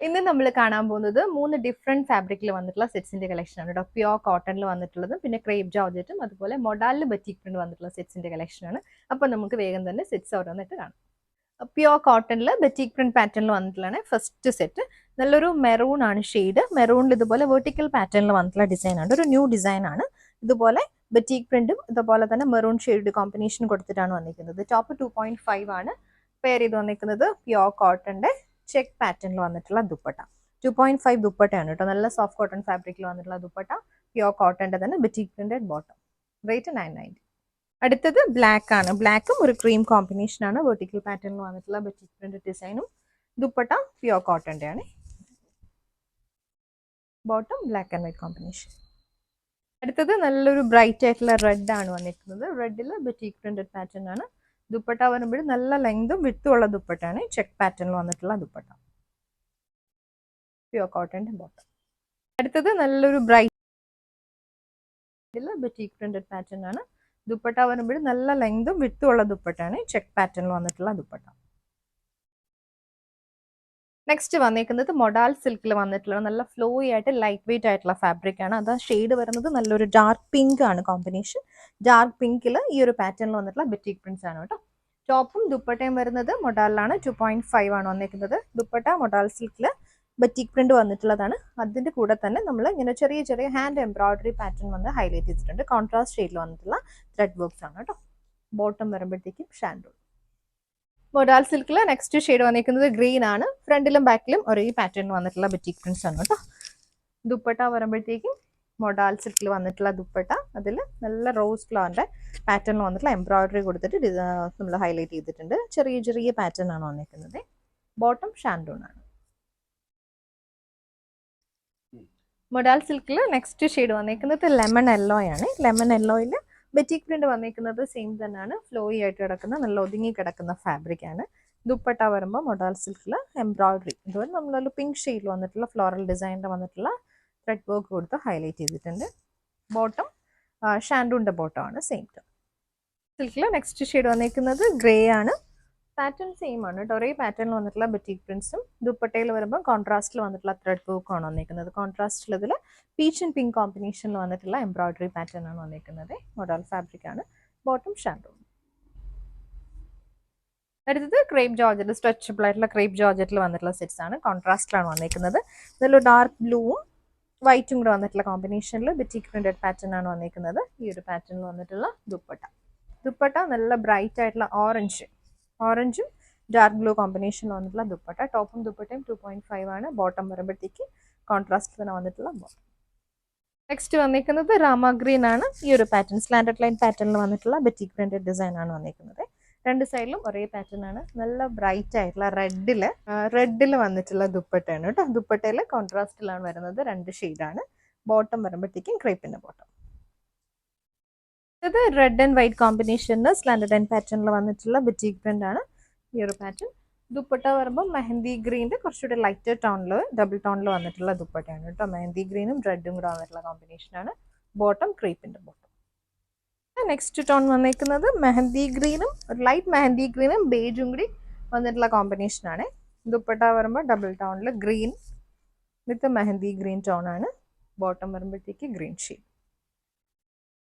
ഇന്ന് നമ്മൾ കാണാൻ പോകുന്നത് 3 ഡിഫറെന്റ് ഫാബ്രിക്കിൽ വന്നിട്ടുള്ള സെറ്റ്സിന്റെ കളക്ഷൻ ആണ് കേട്ടോ. പ്യോർ കോട്ടണിൽ വന്നിട്ടുള്ളതും പിന്നെ ക്രേപ്പ് ജോർജറ്റും അതുപോലെ മൊഡാലിൽ ബറ്റിക് പ്രിന്റ് വന്നിട്ടുള്ള സെറ്റ്സിന്റെ കളക്ഷൻ ആണ്. അപ്പൊ നമുക്ക് വേഗം തന്നെ സെറ്റ്സ് ഓരോന്നിട്ട് കാണാം. പ്യോർ കോട്ടണിൽ ബറ്റിക് പ്രിന്റ് പാറ്റേണിൽ വന്നിട്ടുള്ളതാണ് ഫസ്റ്റ് സെറ്റ്. നല്ലൊരു മെറൂൺ ആണ് ഷെയ്ഡ്. മെറൂണിൽ ഇതുപോലെ വെർട്ടിക്കൽ പാറ്റേണിൽ വന്നിട്ടുള്ള ഡിസൈൻ ആണ്. ഒരു ന്യൂ ഡിസൈൻ ആണ്. ഇതുപോലെ ബറ്റിക് പ്രിന്റും ഇതുപോലെ തന്നെ മെറൂൺ ഷെയ്ഡ് കോമ്പിനേഷൻ കൊടുത്തിട്ടാണ് വന്നിരിക്കുന്നത്. ടോപ്പ് 2.5 ആണ്. പെയർ ചെയ്ത് വന്നിരിക്കുന്നത് പ്യോർ കോട്ടന്റെ ചെക്ക് പാറ്റേണിൽ വന്നിട്ടുള്ള ദുപ്പട്ട. 2.5 ദുപ്പട്ടയാണ് കേട്ടോ. നല്ല സോഫ്റ്റ് കോട്ടൺ ഫാബ്രിക്കിൽ വന്നിട്ടുള്ള ദുപ്പട്ട. പ്യോർ കോട്ടന്റെ തന്നെ ബറ്റിക് പ്രിന്റഡ് ബോട്ടം. റേറ്റ് 990. അടുത്തത് ബ്ലാക്ക് ആണ്. ബ്ലാക്കും ഒരു ക്രീം കോമ്പിനേഷൻ ആണ്. വെർട്ടിക്കൽ പാറ്റേണിൽ വന്നിട്ടുള്ള ബറ്റിക് പ്രിന്റഡ് ഡിസൈനും. ദുപ്പട്ട പ്യോർ കോട്ടന്റെ ആണ്. Bottom black and white combination. അടുത്തത് നല്ലൊരു ബ്രൈറ്റ് ആയിട്ടുള്ള റെഡ് ആണ് വന്നിരിക്കുന്നത്. റെഡിൽ ബറ്റിക് പ്രിന്റഡ് പാറ്റേൺ ആണ്. ദുപ്പട്ട വരുമ്പോൾ നല്ല ലെങ്തും വിത്തും ഉള്ള ദുപ്പട്ടയാണ്. ചെക്ക് പാറ്റേണിൽ വന്നിട്ടുള്ള ദുപ്പട്ട. Pure കോട്ടന്റെ bottom. അടുത്തത് നല്ലൊരു ബ്രൈറ്റ് ബറ്റിക് പ്രിന്റഡ് പാറ്റേൺ ആണ്. ദുപ്പട്ട വരുമ്പോൾ നല്ല ലെങ്തും വിത്തും ഉള്ള ദുപ്പട്ടയാണ്. ചെക്ക് പാറ്റേണിൽ വന്നിട്ടുള്ള ദുപ്പട്ട. നെക്സ്റ്റ് വന്നിരിക്കുന്നത് മൊഡാൽ സിൽക്കിൽ വന്നിട്ടുള്ള നല്ല ഫ്ലോയി ആയിട്ട് ലൈറ്റ് വെയിറ്റ് ആയിട്ടുള്ള ഫാബ്രിക് ആണ്. അത് ഷെയ്ഡ് വരുന്നത് നല്ലൊരു ഡാർക്ക് പിങ്ക് ആണ് കോമ്പിനേഷൻ. ഡാർക്ക് പിങ്കിൽ ഈ ഒരു പാറ്റേണിൽ വന്നിട്ടുള്ള ബറ്റിക് പ്രിന്റ്സ് ആണ് കേട്ടോ. ടോപ്പും ദുപ്പട്ടയും വരുന്നത് മൊഡാലിലാണ്. 2.5 ആണ് വന്നിരിക്കുന്നത്. ദുപ്പട്ട മൊഡാൽ സിൽക്കിൽ ബറ്റിക് പ്രിന്റ് വന്നിട്ടുള്ളതാണ്. അതിന്റെ കൂടെ തന്നെ നമ്മൾ ഇങ്ങനെ ചെറിയ ചെറിയ ഹാൻഡ് എംബ്രോയിഡറി പാറ്റേൺ വന്ന് ഹൈലൈറ്റ് ചെയ്തിട്ടുണ്ട്. കോൺട്രാസ്റ്റ് ഷെയ്ഡിൽ വന്നിട്ടുള്ള ത്രെഡ് വർക്ക്സ് ആണ് കേട്ടോ. ബോട്ടം വരുമ്പോഴത്തേക്കും ഷാൻഡൂൾ. മൊഡാൽ സിൽക്കിൽ നെക്സ്റ്റ് ഷെയ്ഡ് വന്നിരിക്കുന്നത് ഗ്രീൻ ആണ്. ഫ്രണ്ടിലും ബാക്കിലും ഒരേ പാറ്റേൺ വന്നിട്ടുള്ള ബറ്റിക് പ്രിന്റ്സ് ആണ് കേട്ടോ. ദുപ്പട്ട വരുമ്പോഴത്തേക്കും മൊഡാൽ സിൽക്കിൽ വന്നിട്ടുള്ള ദുപ്പട്ട. അതിൽ നല്ല റോസ് ഫ്ലവറിന്റെ പാറ്റേണിൽ വന്നിട്ടുള്ള എംബ്രോയിഡറി കൊടുത്തിട്ട് നമ്മൾ ഹൈലൈറ്റ് ചെയ്തിട്ടുണ്ട്. ചെറിയ ചെറിയ പാറ്റേൺ ആണ് വന്നിരിക്കുന്നത്. ബോട്ടം ഷാൻഡൂൺ ആണ്. മൊഡാൽ സിൽക്കിൽ നെക്സ്റ്റ് ഷെയ്ഡ് വന്നിരിക്കുന്നത് ലെമൺ യെല്ലോ ആണ്. ലെമൺ യെല്ലോയിൽ ബറ്റിക് പ്രിന്റ് വന്നിരിക്കുന്നത് സെയിം തന്നെയാണ്. ഫ്ലോയി ആയിട്ട് കിടക്കുന്ന നല്ല ഒതുങ്ങി കിടക്കുന്ന ഫാബ്രിക് ആണ്. ദുപ്പട്ട വരുമ്പോൾ മൊഡാൽ സിൽക്കിൽ എംബ്രോയിഡറി ഇതുപോലെ നമ്മളൊരു പിങ്ക് ഷെയ്ഡിൽ വന്നിട്ടുള്ള ഫ്ലോറൽ ഡിസൈനിൽ വന്നിട്ടുള്ള ത്രെഡ് വർക്ക് കൊടുത്ത് ഹൈലൈറ്റ് ചെയ്തിട്ടുണ്ട്. ബോട്ടം ഷാൻഡൂണിന്റെ ബോട്ടം ആണ്. Same tone. സിൽക്കിൽ നെക്സ്റ്റ് ഷെയ്ഡ് വന്നിരിക്കുന്നത് ഗ്രേ ആണ്. പാറ്റേൺ സെയിം ആണ് കേട്ടോ. ഒരേ പാറ്റേണിൽ വന്നിട്ടുള്ള ബറ്റിക് പ്രിന്റ്സും. ദുപ്പട്ടയിൽ വരുമ്പോൾ കോൺട്രാസ്റ്റിൽ വന്നിട്ടുള്ള ത്രെഡ് വർക്ക് ആണ് വന്നിരിക്കുന്നത്. കോൺട്രാസ്റ്റിൽ ഇതിൽ പീച്ച് ആൻഡ് പിങ്ക് കോമ്പിനേഷനിൽ വന്നിട്ടുള്ള എംബ്രോയിഡറി പാറ്റേൺ ആണ് വന്നിരിക്കുന്നത്. മൊഡാൽ ഫാബ്രിക് ആണ്. ബോട്ടം ഷാൻഡൂൺ. അടുത്തത് ക്രേപ്പ് ജോർജറ്റ്, സ്ട്രെച്ചബിൾ ആയിട്ടുള്ള ക്രേപ്പ് ജോർജറ്റിൽ വന്നിട്ടുള്ള സെറ്റ്സ് ആണ്. കോൺട്രാസ്റ്റിലാണ് വന്നിരിക്കുന്നത്. ഇതിൽ ഡാർക്ക് ബ്ലൂവും വൈറ്റും കൂടെ വന്നിട്ടുള്ള കോമ്പിനേഷനിൽ ബറ്റിക് പ്രിന്റഡ് പാറ്റേൺ ആണ് വന്നിരിക്കുന്നത്. ഈ ഒരു പാറ്റേണിൽ വന്നിട്ടുള്ള ദുപ്പട്ട. ദുപ്പട്ട നല്ല ബ്രൈറ്റ് ആയിട്ടുള്ള ഓറഞ്ചും ഡാർക്ക് ബ്ലൂ കോമ്പിനേഷനിൽ വന്നിട്ടുള്ള ദുപ്പട്ട. ടോപ്പും ദുപ്പട്ടയും 2.5 ആണ്. ബോട്ടം വരുമ്പോഴത്തേക്ക് കോൺട്രാസ്റ്റ് തന്നെ വന്നിട്ടുള്ള ബോട്ടം. നെക്സ്റ്റ് വന്നിരിക്കുന്നത് രാമ ഗ്രീൻ ആണ്. ഈ ഒരു പാറ്റേൺ സ്ലാൻഡഡ് ലൈൻ പാറ്റേണിൽ വന്നിട്ടുള്ള ബറ്റിക് പ്രിന്റഡ് ഡിസൈൻ ആണ് വന്നിരിക്കുന്നത്. രണ്ട് സൈഡിലും ഒരേ പാറ്റേൺ ആണ്. നല്ല ബ്രൈറ്റ് ആയിട്ടുള്ള റെഡിൽ വന്നിട്ടുള്ള ദുപ്പട്ടയാണ് കേട്ടോ. ദുപ്പട്ടയിൽ കോൺട്രാസ്റ്റിലാണ് വരുന്നത്. രണ്ട് ഷെയ്ഡാണ്. ബോട്ടം വരുമ്പോഴത്തേക്കും ക്രേപ്പിന്റെ ബോട്ടം. ഇത് റെഡ് ആൻഡ് വൈറ്റ് കോമ്പിനേഷനിൽ സ്ലാൻഡഡ് ലൈൻ പാറ്റേണിൽ വന്നിട്ടുള്ള ബറ്റിക് പ്രിന്റ് ആണ്. ഈ ഒരു പാറ്റേൺ. ദുപ്പട്ട വരുമ്പോൾ മെഹന്തി ഗ്രീൻ്റെ കുറച്ചുകൂടി ലൈറ്റർ ടോണിൽ ഡബിൾ ടോണിൽ വന്നിട്ടുള്ള ദുപ്പട്ടയാണ് കേട്ടോ. മെഹന്തി ഗ്രീനും റെഡും കൂടെ വന്നിട്ടുള്ള കോമ്പിനേഷനാണ്. ബോട്ടം ക്രീപ്പിന്റെ ബോട്ടം. നെക്സ്റ്റ് ടോൺ വന്നിരിക്കുന്നത് മെഹന്തി ഗ്രീനും ലൈറ്റ് മെഹന്തി ഗ്രീനും ബേജും കൂടി വന്നിട്ടുള്ള കോമ്പിനേഷനാണ്. ദുപ്പട്ട വരുമ്പോൾ ഡബിൾ ടോണിൽ green with mehndi green tone ആണ്. ബോട്ടം വരുമ്പോഴത്തേക്ക് ഗ്രീൻ ഷെയ്ഡ്.